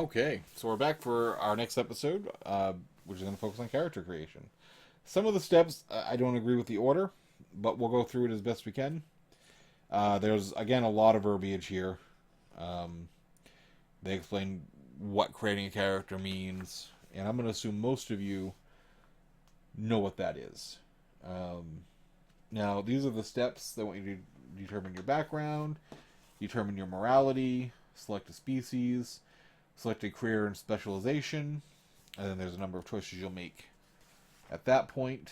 Okay, so we're back for our next episode, which is going to focus on character creation. Some of the steps, I don't agree with the order, but we'll go through it as best we can. There's, again, a lot of verbiage here. Um, they explain what creating a character means, and I'm going to assume most of you know what that is. Um, Now, these are the steps that want you to determine your background, determine your morality, select a species, select a career and specialization, and then there's a number of choices you'll make at that point.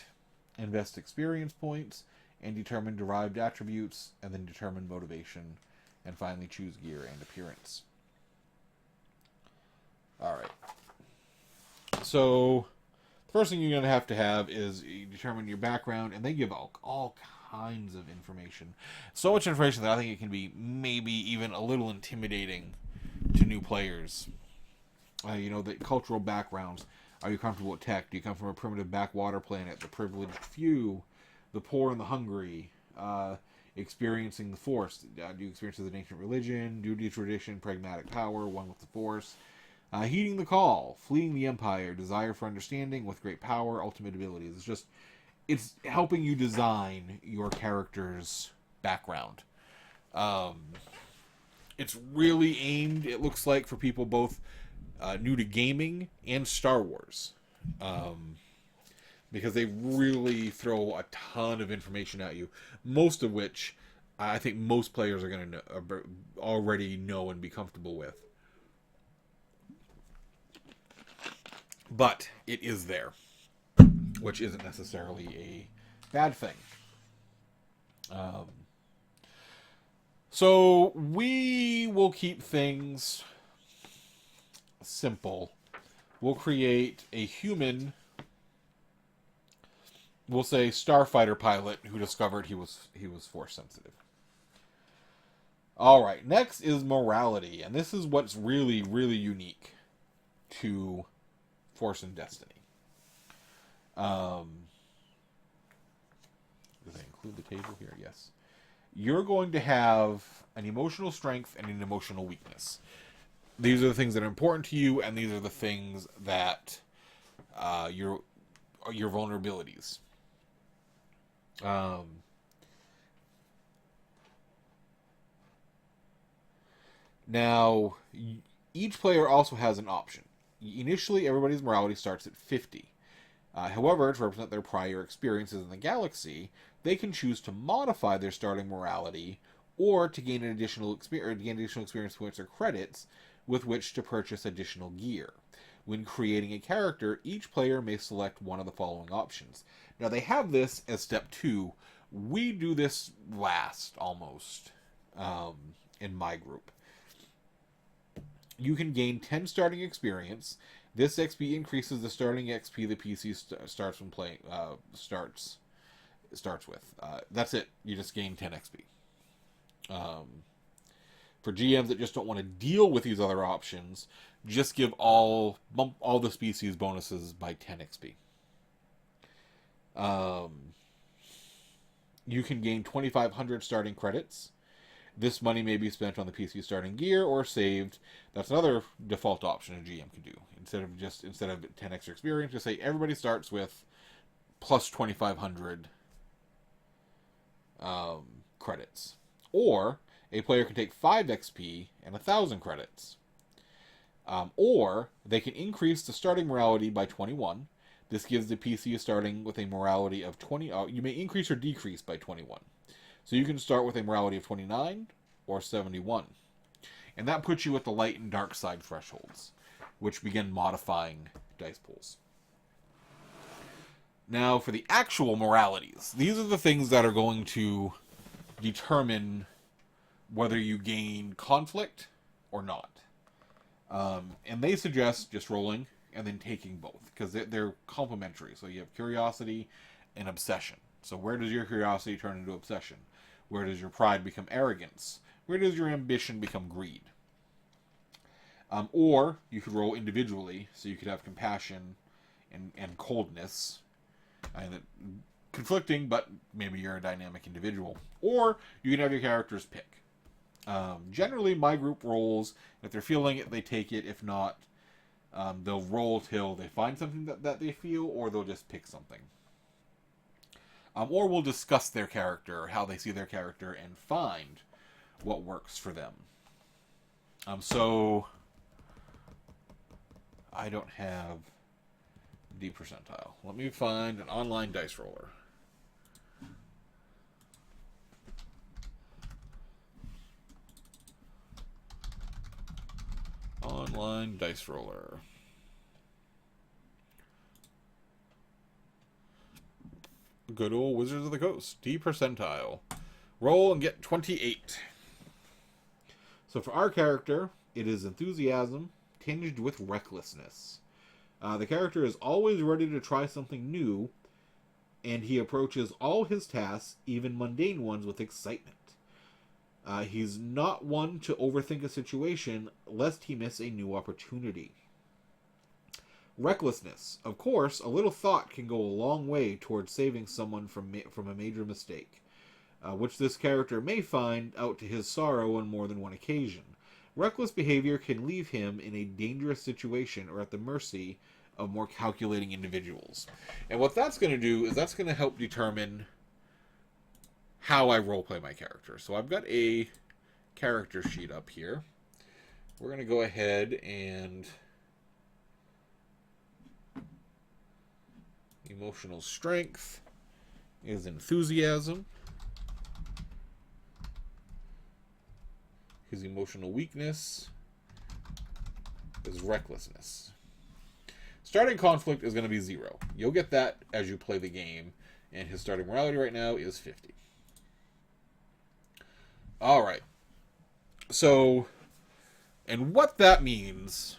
Invest experience points, and determine derived attributes, and then determine motivation, and finally choose gear and appearance. Alright. So, the first thing you're going to have is you determine your background, and they give all kinds of information. So much information that I think it can be maybe even a little intimidating to new players. The cultural backgrounds. Are you comfortable with tech? Do you come from a primitive backwater planet? The privileged few, the poor and the hungry. Experiencing the Force. Do you experience as an ancient religion? Duty, tradition, pragmatic power, one with the Force. Heeding the call, fleeing the Empire, desire for understanding with great power, ultimate abilities. It's helping you design your character's background. It's really aimed, it looks like, for people both new to gaming and Star Wars. Because they really throw a ton of information at you. Most of which I think most players are going to already know and be comfortable with. But it is there, which isn't necessarily a bad thing. So we will keep things simple. We'll create a human, we'll say starfighter pilot who discovered he was force sensitive. All right, next is morality, and this is what's really, really unique to Force and Destiny. Does I include the table here? Yes. You're going to have an emotional strength and an emotional weakness. These are the things that are important to you, and these are the things that your vulnerabilities. Now, each player also has an option. Initially, everybody's morality starts at 50. However, to represent their prior experiences in the galaxy, they can choose to modify their starting morality or to gain additional experience points or credits with which to purchase additional gear. When creating a character, each player may select one of the following options. Now, they have this as step 2. We do this last, almost, in my group. You can gain 10 starting experience. This XP increases the starting XP the PC starts when playing starts with. That's it. You just gain 10 XP. For GMs that just don't want to deal with these other options, just bump all the species bonuses by 10 XP. You can gain 2,500 starting credits. This money may be spent on the PC starting gear or saved. That's another default option a GM can do. Instead of 10 extra experience, just say everybody starts with plus 2,500 credits. Or a player can take 5 XP and 1,000 credits. Or they can increase the starting morality by 21. This gives the PC starting with a morality of 20. You may increase or decrease by 21. So you can start with a morality of 29 or 71. And that puts you at the light and dark side thresholds, which begin modifying dice pools. Now, for the actual moralities, these are the things that are going to determine whether you gain conflict or not. And they suggest just rolling and then taking both, because they're complementary. So you have curiosity and obsession. So where does your curiosity turn into obsession? Where does your pride become arrogance? Where does your ambition become greed? Or you could roll individually, so you could have compassion and coldness. Conflicting, but maybe you're a dynamic individual. Or you can have your characters pick. Generally, my group rolls. If they're feeling it, they take it. If not, they'll roll till they find something that they feel, or they'll just pick something. Or we'll discuss their character, how they see their character, and find what works for them. So I don't have D percentile. Let me find an online dice roller. Online dice roller. Good old Wizards of the Coast. D percentile. Roll and get 28. So for our character, it is enthusiasm tinged with recklessness. The character is always ready to try something new, and he approaches all his tasks, even mundane ones, with excitement. He's not one to overthink a situation lest he miss a new opportunity. Recklessness. Of course, a little thought can go a long way towards saving someone from a major mistake, which this character may find out to his sorrow on more than one occasion. Reckless behavior can leave him in a dangerous situation or at the mercy of more calculating individuals. And what that's going to do is that's going to help determine how I roleplay my character. So I've got a character sheet up here. We're going to go ahead and emotional strength is enthusiasm. His emotional weakness is recklessness. Starting conflict is going to be 0. You'll get that as you play the game, and his starting morality right now is 50. All right. So, and what that means,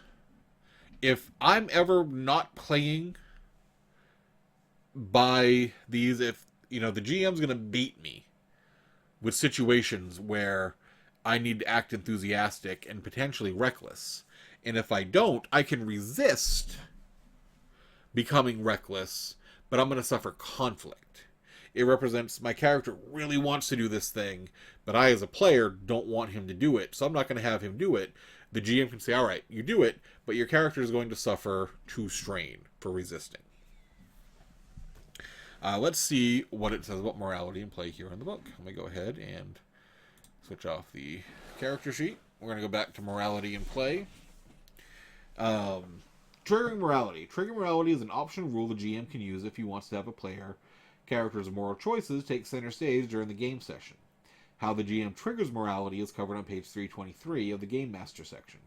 if I'm ever not playing by these, if, the GM's going to bait me with situations where I need to act enthusiastic and potentially reckless. And if I don't, I can resist becoming reckless, but I'm going to suffer conflict. It represents my character really wants to do this thing, but I, as a player, don't want him to do it, so I'm not going to have him do it. The GM can say, all right, you do it, but your character is going to suffer 2 strain for resisting. Let's see what it says about morality in play here in the book. Let me go ahead and switch off the character sheet. We're going to go back to morality in play. Triggering morality. Triggering morality is an optional rule the GM can use if he wants to have a player character's moral choices take center stage during the game session. How the GM triggers morality is covered on page 323 of the Game Master section.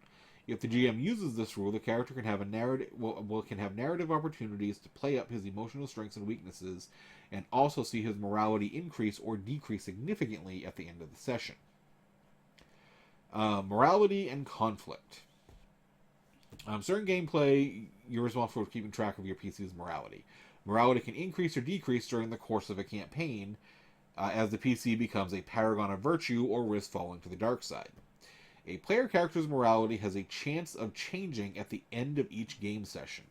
If the GM uses this rule, the character can have narrative opportunities to play up his emotional strengths and weaknesses, and also see his morality increase or decrease significantly at the end of the session. Morality and conflict. Certain gameplay, you're responsible for keeping track of your PC's morality. Morality can increase or decrease during the course of a campaign, as the PC becomes a paragon of virtue or risks falling to the dark side. A player character's morality has a chance of changing at the end of each game session.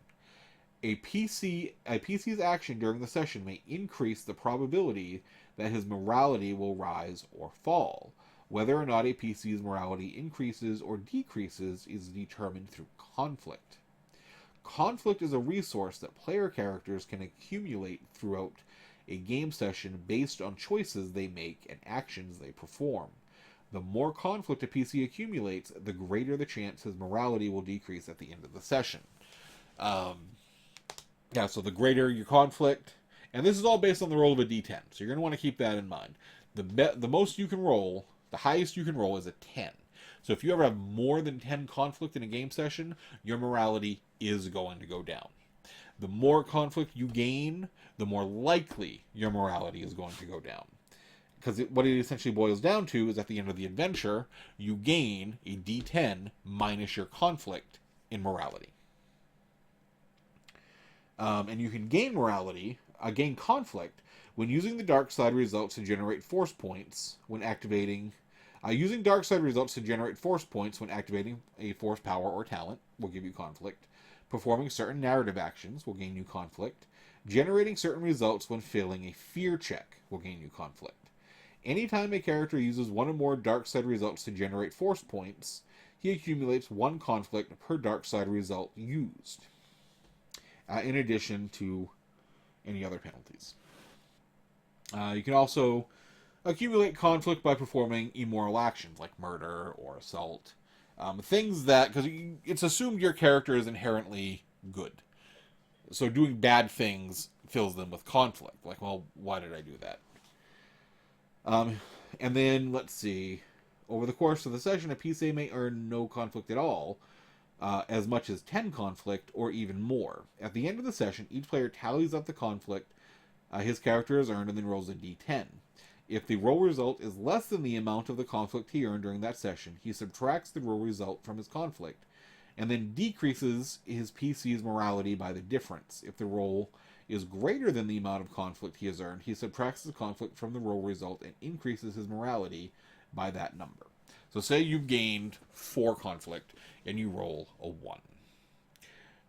A PC's action during the session may increase the probability that his morality will rise or fall. Whether or not a PC's morality increases or decreases is determined through conflict. Conflict is a resource that player characters can accumulate throughout a game session based on choices they make and actions they perform. The more conflict a PC accumulates, the greater the chance his morality will decrease at the end of the session. So the greater your conflict, and this is all based on the roll of a D10, so you're going to want to keep that in mind. The most you can roll, the highest you can roll is a 10. So if you ever have more than 10 conflict in a game session, your morality is going to go down. The more conflict you gain, the more likely your morality is going to go down. Because what it essentially boils down to is at the end of the adventure, you gain a D10 minus your conflict in morality. And you can gain gain conflict, when using the dark side results to generate force points when activating. Using dark side results to generate force points when activating a force power or talent will give you conflict. Performing certain narrative actions will gain you conflict. Generating certain results when failing a fear check will gain you conflict. Anytime a character uses one or more dark side results to generate force points, he accumulates one conflict per dark side result used, in addition to any other penalties. You can also accumulate conflict by performing immoral actions like murder or assault. Things that, because it's assumed your character is inherently good. So doing bad things fills them with conflict. Like, well, why did I do that? And then, let's see. Over the course of the session, a PCA may earn no conflict at all, as much as 10 conflict or even more. At the end of the session, each player tallies up the conflict his character has earned and then rolls a d10. If the roll result is less than the amount of the conflict he earned during that session, he subtracts the roll result from his conflict, and then decreases his PC's morality by the difference. If the roll is greater than the amount of conflict he has earned, he subtracts the conflict from the roll result and increases his morality by that number. So say you've gained 4 conflict and you roll a 1.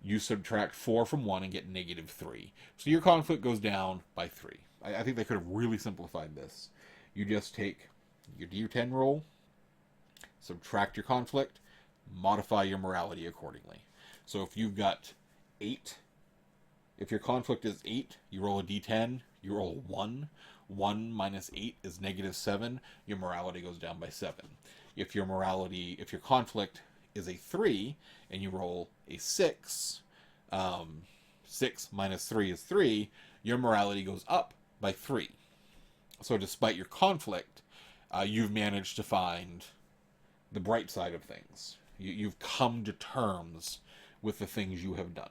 You subtract 4 from 1 and get negative 3. So your conflict goes down by 3. I think they could have really simplified this. You just take your D10 roll, subtract your conflict, modify your morality accordingly. So if you've got 8, if your conflict is 8, you roll a D10, you roll a 1. 1 minus 8 is negative 7. Your morality goes down by 7. If your conflict is a 3 and you roll a 6, 6 minus 3 is 3, your morality goes up by 3. So despite your conflict, you've managed to find the bright side of things. You've come to terms with the things you have done.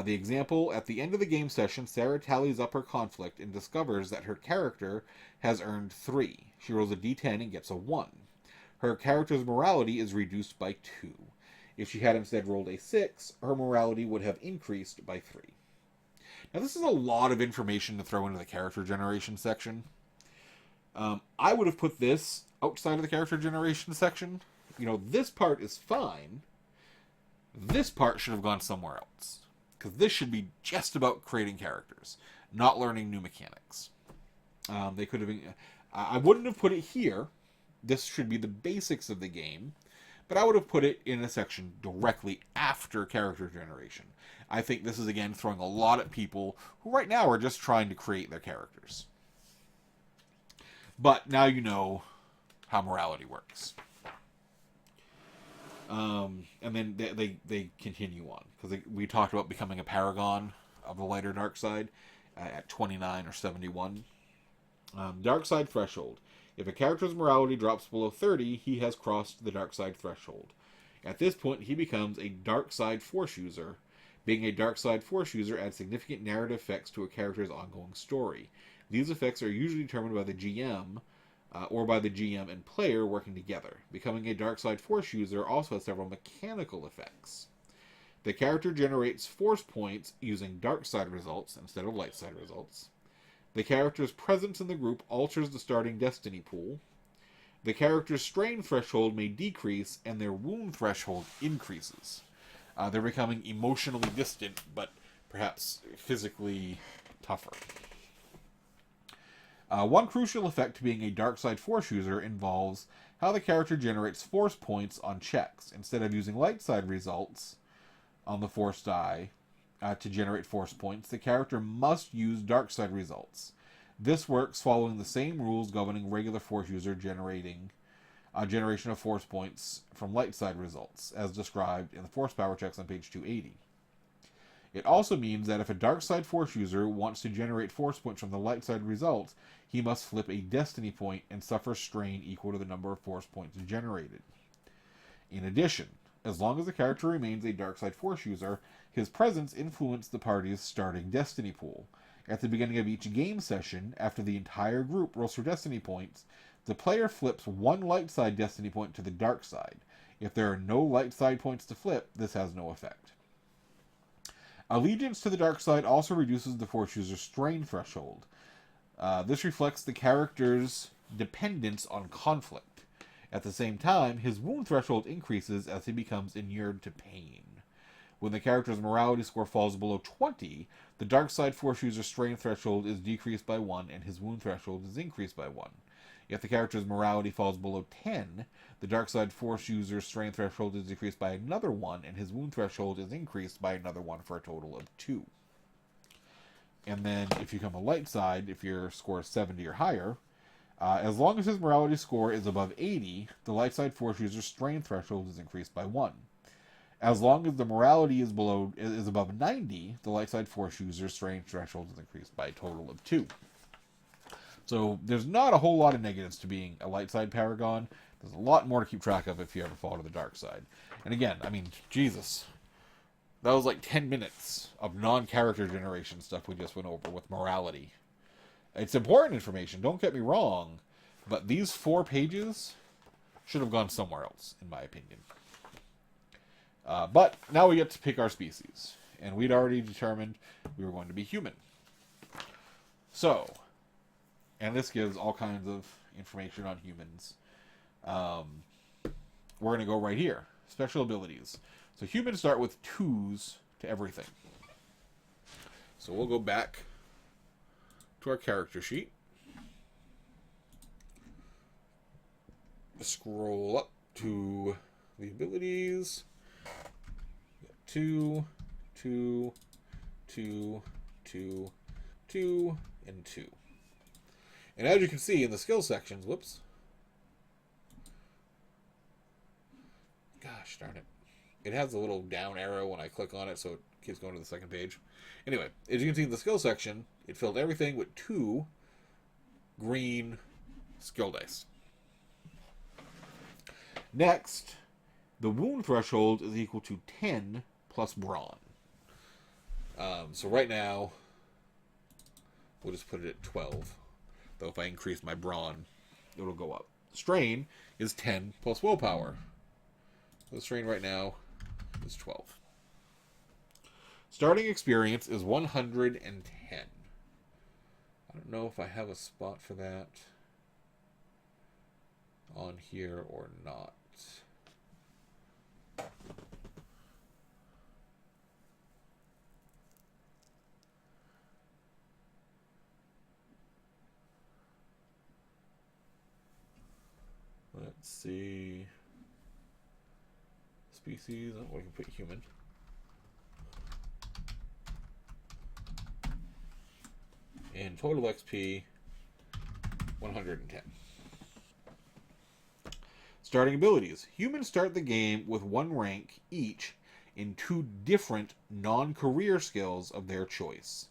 The example, at the end of the game session, Sarah tallies up her conflict and discovers that her character has earned 3. She rolls a d10 and gets a 1. Her character's morality is reduced by 2. If she had instead rolled a 6, her morality would have increased by 3. Now, this is a lot of information to throw into the character generation section. I would have put this outside of the character generation section. This part is fine. This part should have gone somewhere else. Because this should be just about creating characters, not learning new mechanics. They could have been... I wouldn't have put it here. This should be the basics of the game. But I would have put it in a section directly after character generation. I think this is, again, throwing a lot at people who right now are just trying to create their characters. But now you know how morality works. And then they continue on. Because we talked about becoming a paragon of the lighter dark side at 29 or 71. Dark side threshold. If a character's morality drops below 30, he has crossed the dark side threshold. At this point, he becomes a dark side force user. Being a dark side force user adds significant narrative effects to a character's ongoing story. These effects are usually determined by the GM, or by the GM and player working together. Becoming a dark side force user also has several mechanical effects. The character generates force points using dark side results instead of light side results. The character's presence in the group alters the starting destiny pool. The character's strain threshold may decrease, and their wound threshold increases. They're becoming emotionally distant, but perhaps physically tougher. One crucial effect to being a dark side force user involves how the character generates force points on checks. Instead of using light side results on the force die to generate force points, the character must use dark side results. This works following the same rules governing regular force user generation of force points from light side results, as described in the force power checks on page 280. It also means that if a dark side force user wants to generate force points from the light side results, he must flip a destiny point and suffer strain equal to the number of force points generated. In addition, as long as the character remains a dark side force user, his presence influences the party's starting destiny pool. At the beginning of each game session, after the entire group rolls for destiny points, the player flips one light side destiny point to the dark side. If there are no light side points to flip, this has no effect. Allegiance to the dark side also reduces the force user's strain threshold. This reflects the character's dependence on conflict. At the same time, his wound threshold increases as he becomes inured to pain. When the character's morality score falls below 20, the dark side force user's strain threshold is decreased by 1 and his wound threshold is increased by 1. If the character's morality falls below 10, the dark side force user's strain threshold is decreased by another 1 and his wound threshold is increased by another 1 for a total of 2. And then if you come a light side, if your score is 70 or higher, as long as his morality score is above 80, the light side force user's strain threshold is increased by 1. As long as the morality is above 90, the light side force user's strain threshold is increased by a total of 2. So there's not a whole lot of negatives to being a light side paragon. There's a lot more to keep track of if you ever fall to the dark side. And again, I mean, Jesus. That was like 10 minutes of non-character generation stuff we just went over with morality. It's important information, don't get me wrong, but these 4 pages should have gone somewhere else, in my opinion. But now we get to pick our species, and we'd already determined we were going to be human. So, and this gives all kinds of information on humans. We're going to go right here. Special abilities. So humans start with 2s to everything. So we'll go back to our character sheet. Scroll up to the abilities. 2, 2, 2, 2, 2, and 2. And as you can see in the skill sections, whoops. Gosh darn it. It has a little down arrow when I click on it, so it keeps going to the second page. Anyway, as you can see in the skill section, it filled everything with 2 green skill dice. Next, the wound threshold is equal to 10 plus brawn. So right now, we'll just put it at 12. Though if I increase my brawn, it'll go up. Strain is 10 plus willpower. So the strain right now is 12. Starting experience is 110. I don't know if I have a spot for that on here or not. Let's see. Species. Oh, we can put human. And total XP, 110. Starting abilities. Humans start the game with 1 rank each in 2 different non-career skills of their choice.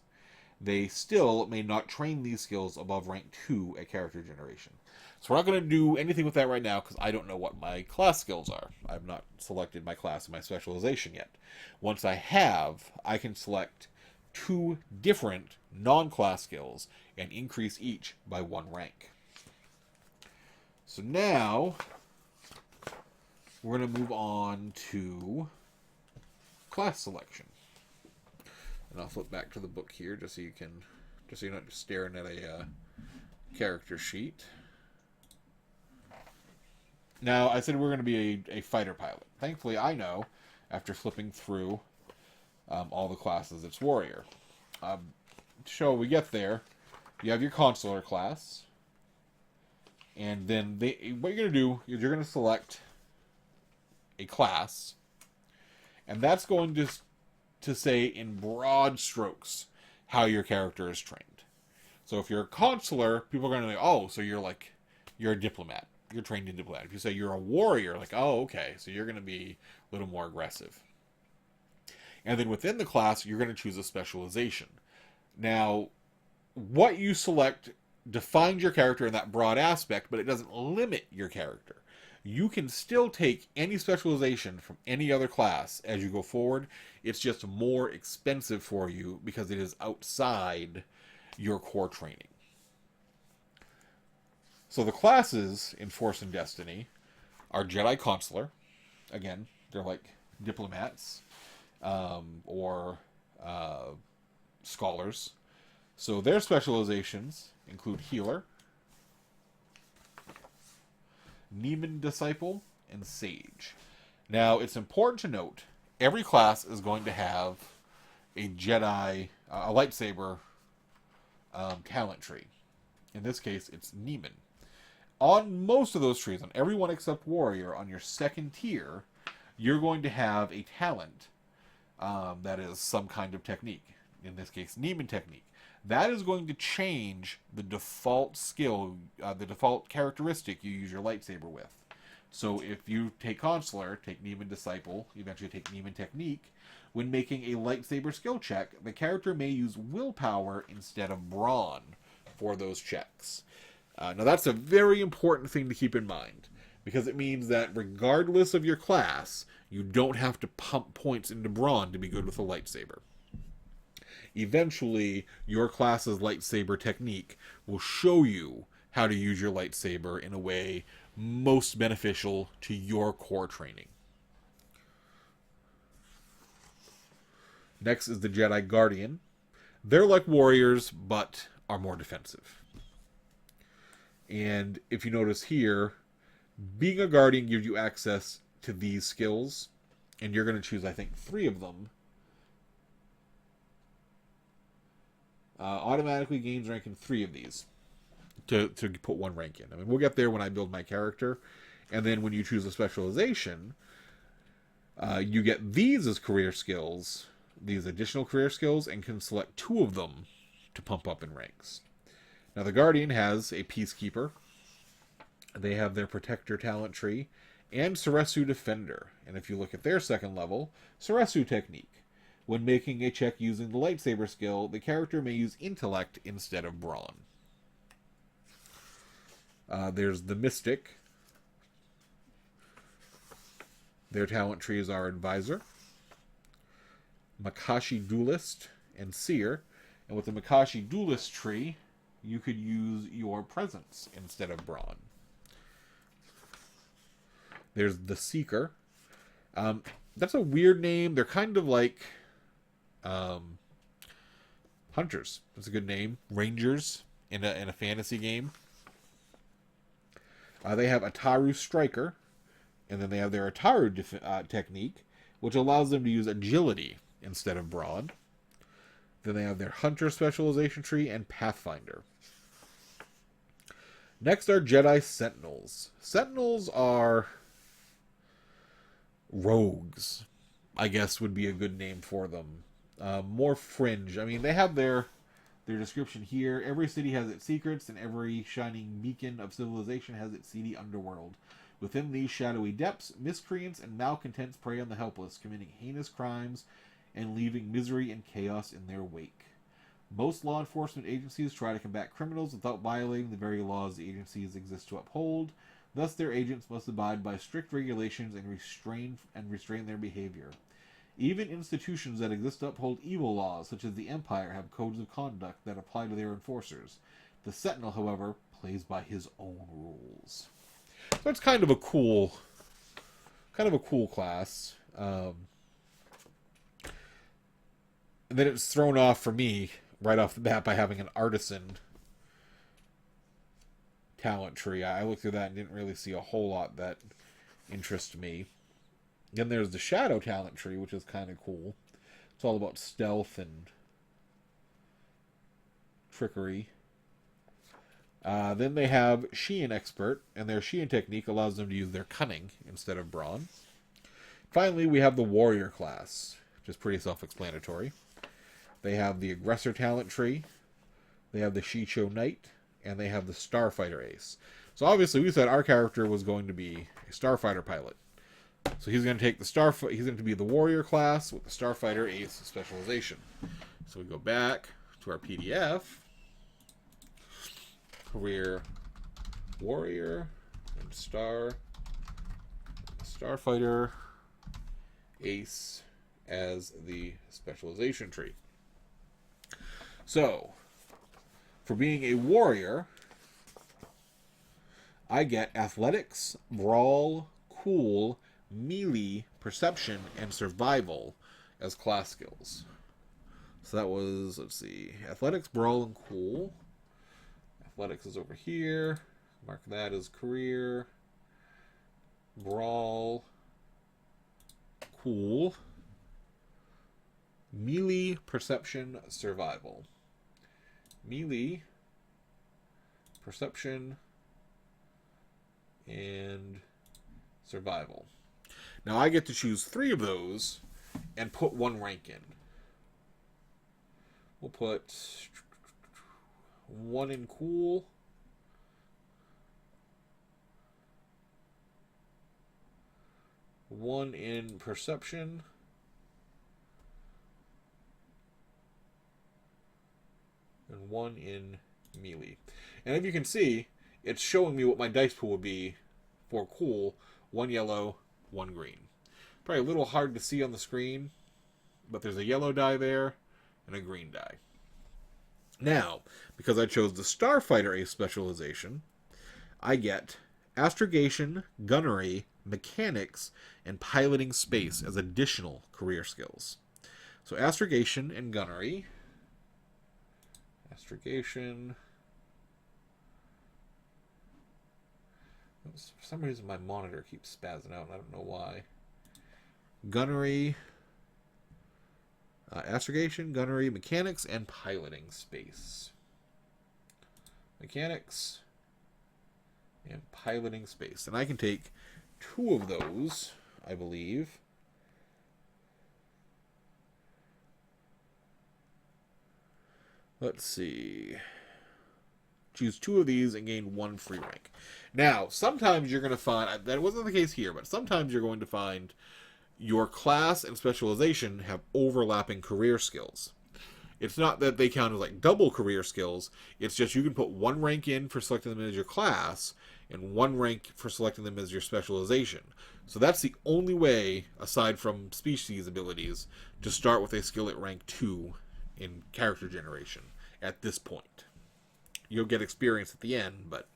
They still may not train these skills above rank 2 at character generation. So we're not going to do anything with that right now because I don't know what my class skills are. I've not selected my class and my specialization yet. Once I have, I can select 2 different non-class skills and increase each by 1 rank. So now we're going to move on to class selection. And I'll flip back to the book here just so you're not just staring at a character sheet. Now, I said we're going to be a fighter pilot. Thankfully, I know, after flipping through all the classes, it's warrior. To show we get there, you have your consular class. And then what you're going to do is you're going to select a class. And that's going to say in broad strokes how your character is trained. So if you're a consular, people are going to be, oh, so you're a diplomat. You're trained in diplomat. If you say you're a warrior, like, oh, okay, so you're going to be a little more aggressive. And then within the class, you're going to choose a specialization. Now, what you select defines your character in that broad aspect, but it doesn't limit your character. You can still take any specialization from any other class as you go forward. It's just more expensive for you because it is outside your core training. So the classes in Force and Destiny are Jedi Consular. Again, they're like diplomats or scholars. So their specializations include Healer, Neiman Disciple, and Sage. Now, it's important to note, every class is going to have a Jedi, a lightsaber talent tree. In this case, it's Neiman. On most of those trees, on every one except Warrior, on your second tier, you're going to have a talent that is some kind of technique. In this case, Neiman technique. That is going to change the default skill, the default characteristic you use your lightsaber with. So if you take Consular, take Neiman Disciple, eventually take Neiman Technique, when making a lightsaber skill check, the character may use willpower instead of brawn for those checks. Now that's a very important thing to keep in mind, because it means that regardless of your class, you don't have to pump points into brawn to be good with a lightsaber. Eventually, your class's lightsaber technique will show you how to use your lightsaber in a way most beneficial to your core training. Next is the Jedi Guardian. They're like warriors, but are more defensive. And if you notice here, being a Guardian gives you access to these skills, and you're going to choose, I think, 3 of them. Automatically gains rank in 3 of these to put 1 rank in. I mean, we'll get there when I build my character. And then when you choose a specialization, you get these as career skills, these additional career skills, and can select 2 of them to pump up in ranks. Now, the Guardian has a Peacekeeper. They have their Protector talent tree and Ceresu Defender. And if you look at their second level, Ceresu Technique. When making a check using the lightsaber skill, the character may use Intellect instead of Brawn. There's the Mystic. Their talent trees are Advisor, Makashi Duelist, and Seer. And with the Makashi Duelist tree, you could use your Presence instead of Brawn. There's the Seeker. That's a weird name. They're kind of like Hunters. That's a good name. Rangers in a fantasy game. They have Ataru Striker, and then they have their Ataru technique, which allows them to use Agility instead of Brawn. Then they have their Hunter specialization tree and Pathfinder. Next are Jedi Sentinels. Sentinels are rogues, I guess would be a good name for them. More fringe. I mean, they have their description here. Every city has its secrets, and every shining beacon of civilization has its seedy underworld. Within these shadowy depths, miscreants and malcontents prey on the helpless, committing heinous crimes and leaving misery and chaos in their wake. Most law enforcement agencies try to combat criminals without violating the very laws the agencies exist to uphold. Thus, their agents must abide by strict regulations and restrain their behavior. Even institutions that exist to uphold evil laws, such as the Empire, have codes of conduct that apply to their enforcers. The Sentinel, however, plays by his own rules. So it's kind of a cool class. And then it's thrown off for me right off the bat by having an Artisan talent tree. I looked through that and didn't really see a whole lot that interests me. Then there's the Shadow talent tree, which is kind of cool. It's all about stealth and trickery. Then they have Sheehan Expert, and their Sheehan technique allows them to use their cunning instead of brawn. Finally, we have the Warrior class, which is pretty self-explanatory. They have the Aggressor talent tree, they have the Shicho Knight, and they have the Starfighter Ace. So obviously we said our character was going to be a Starfighter pilot. So he's going to take he's going to be the Warrior class with the Starfighter Ace specialization. So we go back to our PDF. Career Warrior and Starfighter Ace as the specialization tree. So, for being a warrior, I get Athletics, Brawl, Cool, Melee, Perception, and Survival as class skills. So that was, let's see, Athletics, Brawl, and Cool. Athletics is over here. Mark that as career. Brawl. Cool. Melee, Perception, Survival. Melee, Perception, and Survival. Now I get to choose 3 of those and put 1 rank in. We'll put 1 in Cool, 1 in Perception, and 1 in Melee. And if you can see, it's showing me what my dice pool would be for Cool. 1 yellow, 1 green. Probably a little hard to see on the screen, but there's a yellow die there and a green die. Now, because I chose the Starfighter Ace specialization, I get Astrogation, Gunnery, Mechanics, and Piloting Space as additional career skills. So Astrogation and Gunnery. Astrogation. For some reason my monitor keeps spazzing out, and I don't know why. Gunnery, Astrogation, Gunnery, Mechanics, and Piloting Space. Mechanics and Piloting Space. And I can take 2 of those, I believe. Let's see. Choose 2 of these and gain 1 free rank. Now, sometimes you're going to find, that wasn't the case here, but sometimes you're going to find your class and specialization have overlapping career skills. It's not that they count as like double career skills, it's just you can put 1 rank in for selecting them as your class, and 1 rank for selecting them as your specialization. So that's the only way, aside from species abilities, to start with a skill at rank 2 in character generation at this point. You'll get experience at the end, but...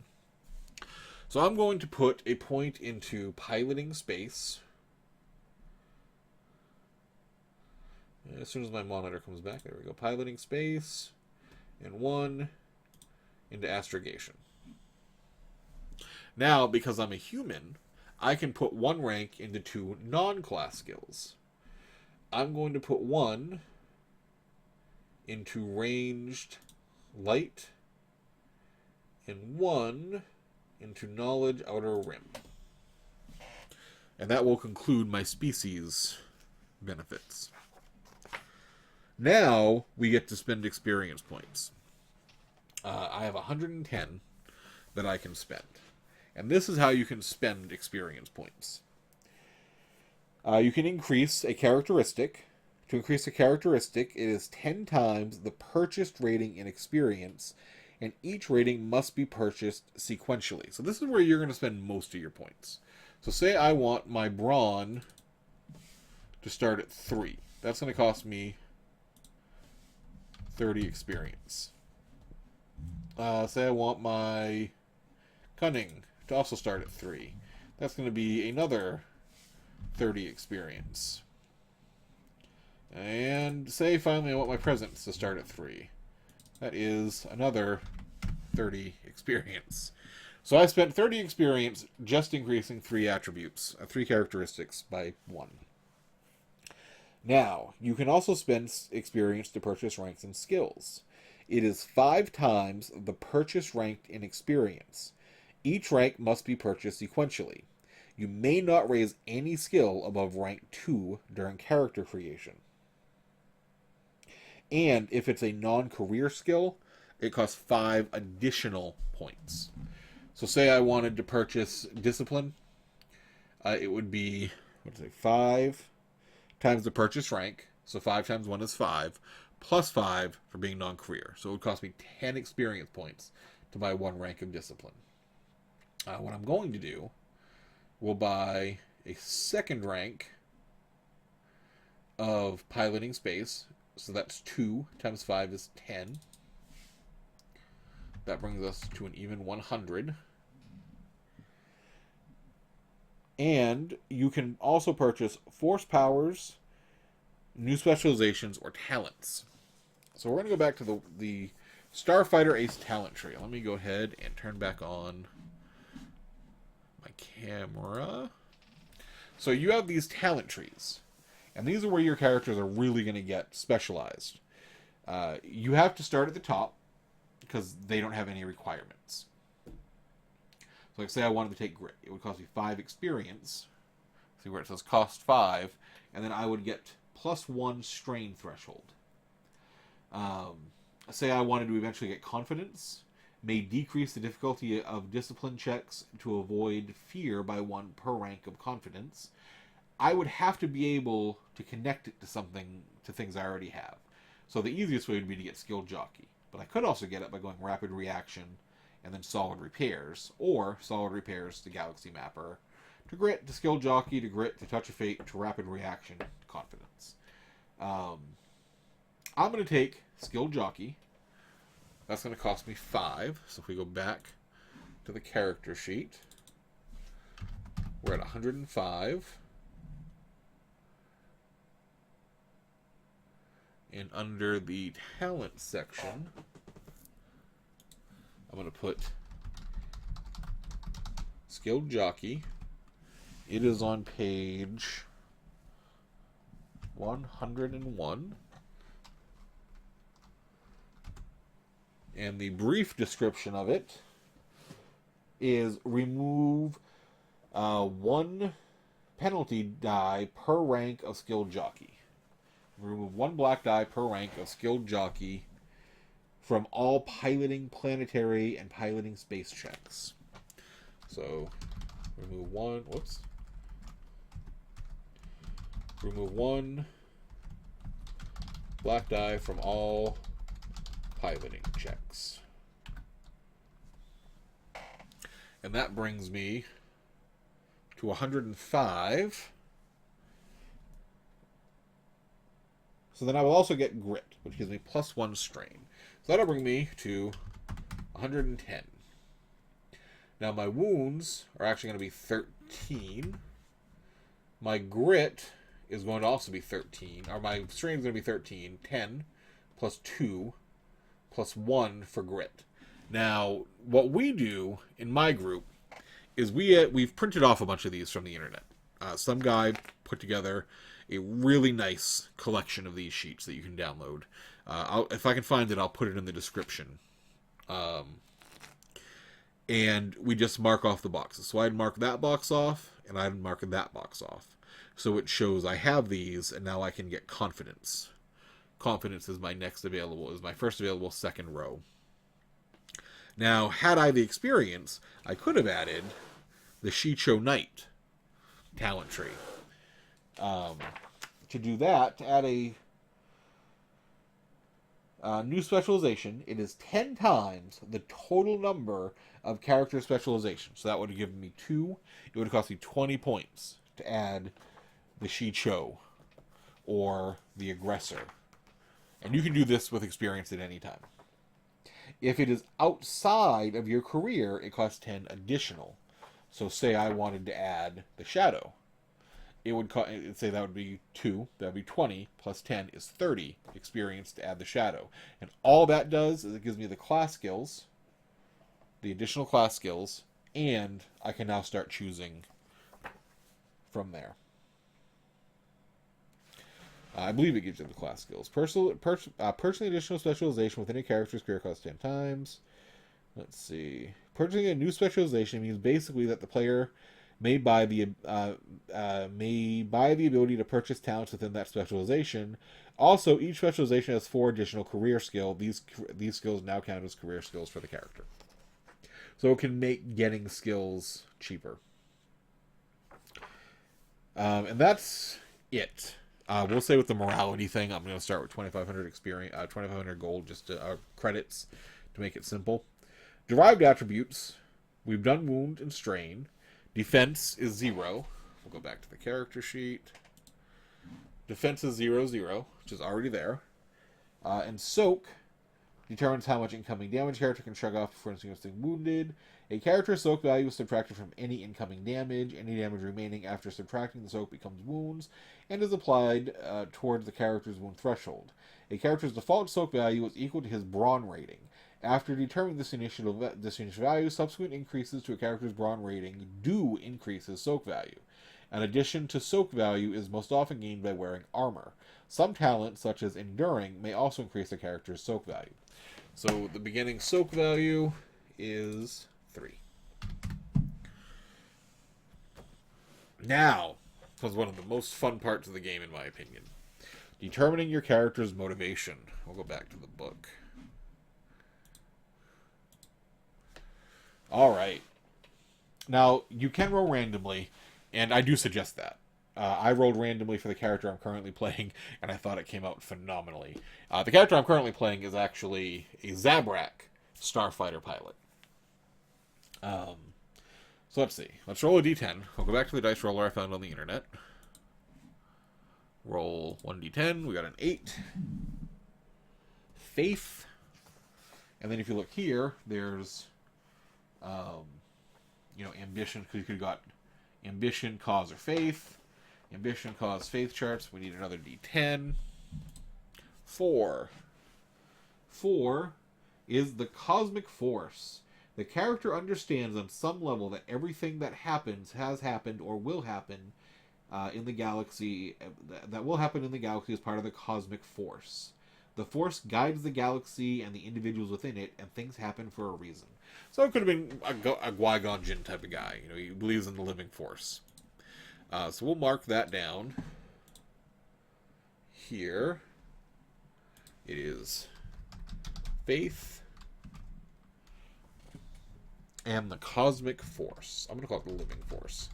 So I'm going to put a point into Piloting Space. As soon as my monitor comes back, there we go. Piloting Space, and 1 into Astrogation. Now, because I'm a human, I can put 1 rank into 2 non-class skills. I'm going to put 1 into Ranged Light, and 1 into Knowledge Outer Rim. And that will conclude my species benefits. Now we get to spend experience points. I have 110 that I can spend. And this is how you can spend experience points. You can increase a characteristic. To increase a characteristic, it is 10 times the purchased rating in experience, and each rating must be purchased sequentially. So this is where you're going to spend most of your points. So say I want my Brawn to start at 3. That's going to cost me 30 experience. Say I want my Cunning to also start at 3. That's going to be another 30 experience. And say finally I want my Presence to start at 3. That is another 30 experience. So I spent 30 experience just increasing 3 attributes, 3 characteristics by 1. Now, you can also spend experience to purchase ranks and skills. It is 5 times the purchase ranked in experience. Each rank must be purchased sequentially. You may not raise any skill above rank 2 during character creation. And if it's a non-career skill, it costs 5 additional points. So say I wanted to purchase Discipline, it would be 5 times the purchase rank, so 5 times 1 is 5, plus 5 for being non-career. So it would cost me 10 experience points to buy 1 rank of Discipline. What I'm going to do, we'll buy a 2nd rank of Piloting Space. So that's 2 times 5 is 10. That brings us to an even 100. And you can also purchase Force Powers, new specializations, or talents. So we're going to go back to the Starfighter Ace talent tree. Let me go ahead and turn back on my camera. So you have these talent trees. And these are where your characters are really going to get specialized. You have to start at the top because they don't have any requirements. So like say I wanted to take grit. It would cost me 5 experience. See where it says cost 5. And then I would get +1 strain threshold. Say I wanted to eventually get confidence. May decrease the difficulty of discipline checks to avoid fear by 1 per rank of confidence. I would have to be able to connect it to things I already have. So the easiest way would be to get skilled jockey. But I could also get it by going rapid reaction and then solid repairs, or solid repairs to galaxy mapper, to grit, to skilled jockey, to grit, to touch of fate, to rapid reaction, to confidence. I'm going to take skilled jockey. That's going to cost me 5. So if we go back to the character sheet, we're at 105. And under the talent section, I'm going to put skilled jockey. It is on page 101. And the brief description of it is remove 1 penalty die per rank of skilled jockey. Remove 1 black die per rank of skilled jockey from all piloting planetary and piloting space checks. So, remove 1. Whoops. Remove 1 black die from all piloting checks. And that brings me to 105. So then I will also get grit, which gives me +1 strain. So that'll bring me to 110. Now my wounds are actually going to be 13. My grit is going to also be 13. Or my strain is going to be 13. 10 plus 2 plus 1 for grit. Now, what we do in my group is we've printed off a bunch of these from the internet. Some guy put together a really nice collection of these sheets that you can download. If I can find it, I'll put it in the description. And we just mark off the boxes. So I'd mark that box off, and I'd mark that box off. So it shows I have these, and now I can get confidence. Confidence is my first available second row. Now, had I the experience, I could have added the Shicho Knight talent tree. To do that, to add a new specialization, it is 10 times the total number of character specializations. So that would have given me 2. It would have cost me 20 points to add the Shicho or the Aggressor. And you can do this with experience at any time. If it is outside of your career, it costs 10 additional. So say I wanted to add the Shadow. It'd say that would be 2. That would be 20 plus 10 is 30 experience to add the Shadow. And all that does is it gives me the class skills, the additional class skills, and I can now start choosing from there. I believe it gives you the class skills. Purchasing additional specialization within a character's career costs 10 times. Let's see. Purchasing a new specialization means basically that the player may buy the ability to purchase talents within that specialization. Also, each specialization has 4 additional career skills. These skills now count as career skills for the character. So it can make getting skills cheaper. And that's it. We'll say with the morality thing, I'm going to start with 2,500 experience, 2,500 gold, just to, credits to make it simple. Derived attributes, we've done wound and strain. Defense is 0. We'll go back to the character sheet. Defense is 0, which is already there. And soak determines how much incoming damage a character can shrug off before being wounded. A character's soak value is subtracted from any incoming damage. Any damage remaining after subtracting the soak becomes wounds and is applied towards the character's wound threshold. A character's default soak value is equal to his brawn rating. After determining this initial value, subsequent increases to a character's brawn rating do increase his soak value. An addition to soak value is most often gained by wearing armor. Some talents, such as enduring, may also increase a character's soak value. So the beginning soak value is 3. Now comes one of the most fun parts of the game, in my opinion. Determining your character's motivation. We'll go back to the book. Alright. Now, you can roll randomly, and I do suggest that. I rolled randomly for the character I'm currently playing, and I thought it came out phenomenally. The character I'm currently playing is actually a Zabrak starfighter pilot. So let's see. Let's roll a d10. I'll go back to the dice roller I found on the internet. Roll 1d10. We got an 8. Faith. And then if you look here, there's, ambition. Because you could have got ambition, cause, or faith. Ambition, cause, faith charts. We need another d10. 4. 4 is the cosmic force. The character understands on some level that everything that happens, has happened, or will happen in the galaxy, that will happen in the galaxy as part of the cosmic force. The force guides the galaxy and the individuals within it, and things happen for a reason. So it could have been a Qui-Gon Jinn type of guy. He believes in the living force. So we'll mark that down. Here it is faith and the cosmic force. I'm going to call it the living force.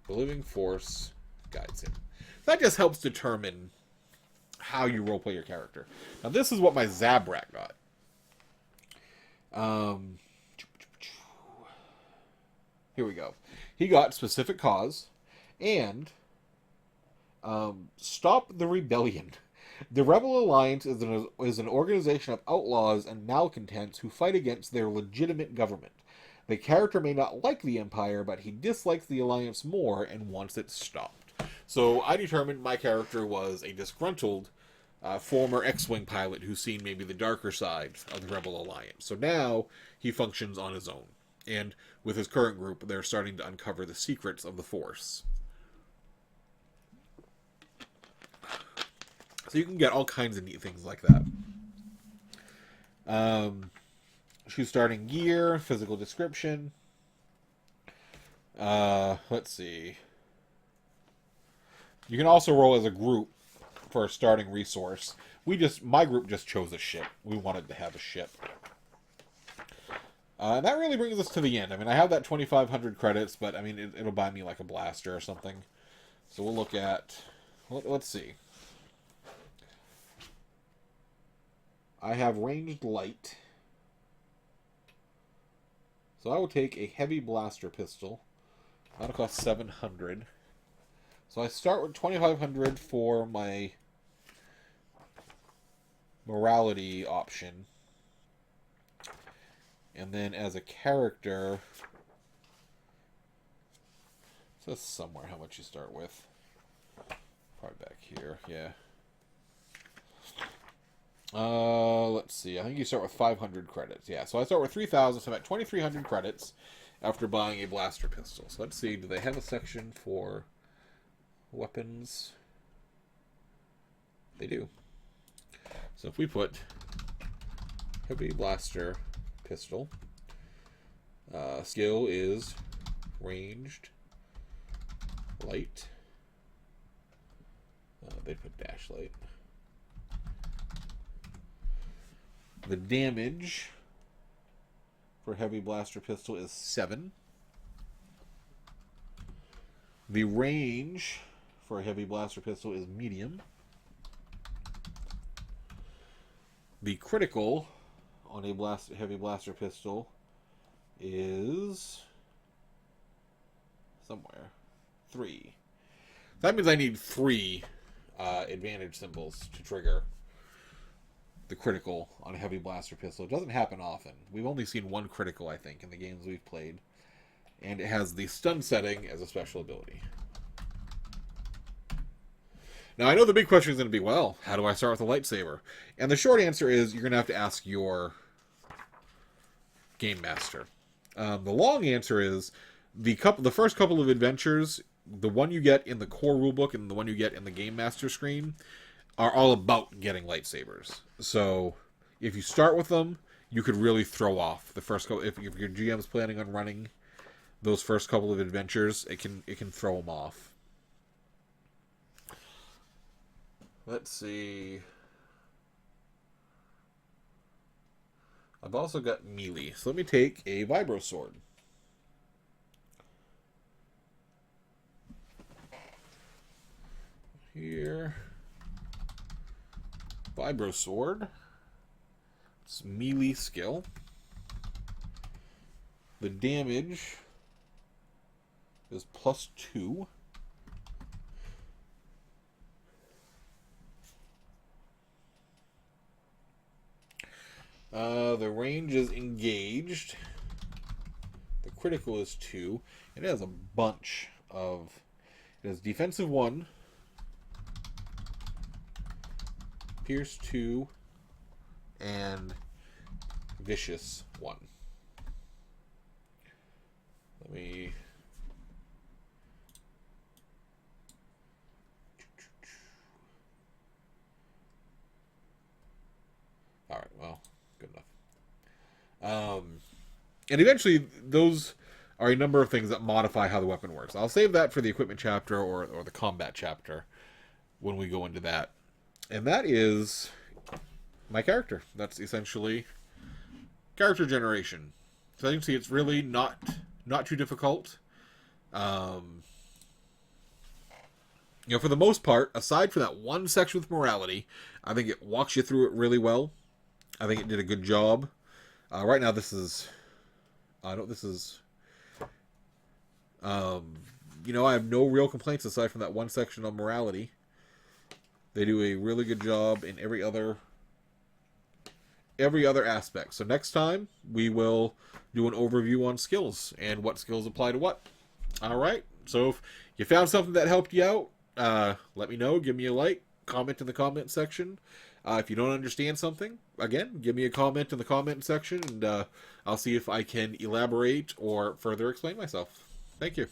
The living force guides him. That just helps determine how you roleplay your character. Now, this is what my Zabrak got. Here we go. He got specific cause and stop the rebellion. The Rebel Alliance is an organization of outlaws and malcontents who fight against their legitimate government. The character may not like the Empire, but he dislikes the Alliance more and wants it stopped. So I determined my character was a disgruntled former X-Wing pilot who's seen maybe the darker side of the Rebel Alliance. So now he functions on his own. And with his current group, they're starting to uncover the secrets of the Force. So you can get all kinds of neat things like that. Shoe starting gear, physical description. Let's see. You can also roll as a group for a starting resource. My group just chose a ship. We wanted to have a ship. And that really brings us to the end. I mean, I have that 2,500 credits, but I mean, it'll buy me like a blaster or something. So we'll look at, let's see. I have ranged light. So I will take a heavy blaster pistol. That'll cost 700. So I start with 2,500 for my morality option. And then as a character, it says somewhere how much you start with. Probably back here, yeah. Let's see. I think you start with 500 credits. Yeah, so I start with 3,000, so I'm at 2,300 credits after buying a blaster pistol. So let's see. Do they have a section for weapons? They do. So if we put heavy blaster pistol, skill is ranged light. They put dash light. The damage for heavy blaster pistol is 7. The range for a heavy blaster pistol is medium. The critical on a heavy blaster pistol is somewhere 3. That means I need 3 advantage symbols to trigger the critical on a heavy blaster pistol. It doesn't happen often. We've only seen 1 critical, I think, in the games we've played. And it has the stun setting as a special ability. Now, I know the big question is going to be, well, how do I start with a lightsaber? And the short answer is you're going to have to ask your game master. The long answer is The first couple of adventures, the one you get in the core rulebook and the one you get in the game master screen, are all about getting lightsabers. So if you start with them, you could really throw off the first couple. If your GM's planning on running those first couple of adventures, it can throw them off. Let's see. I've also got melee. So let me take a vibro sword. Here. Vibro sword. It's melee skill. The damage is +2. The range is engaged. The critical is 2. It has a bunch of... It has defensive 1. Pierce 2. And vicious 1. Let me... Alright, well, good enough. And eventually, those are a number of things that modify how the weapon works. I'll save that for the equipment chapter or the combat chapter when we go into that. And that is my character. That's essentially character generation. So you can see it's really not too difficult. For the most part, aside from that one section with morality, I think it walks you through it really well. I think it did a good job. Right now, this is... I have no real complaints aside from that one section on morality. They do a really good job in every other aspect. So next time, we will do an overview on skills and what skills apply to what. Alright, so if you found something that helped you out, let me know. Give me a like. Comment in the comment section. If you don't understand something, again, give me a comment in the comment section, and I'll see if I can elaborate or further explain myself. Thank you.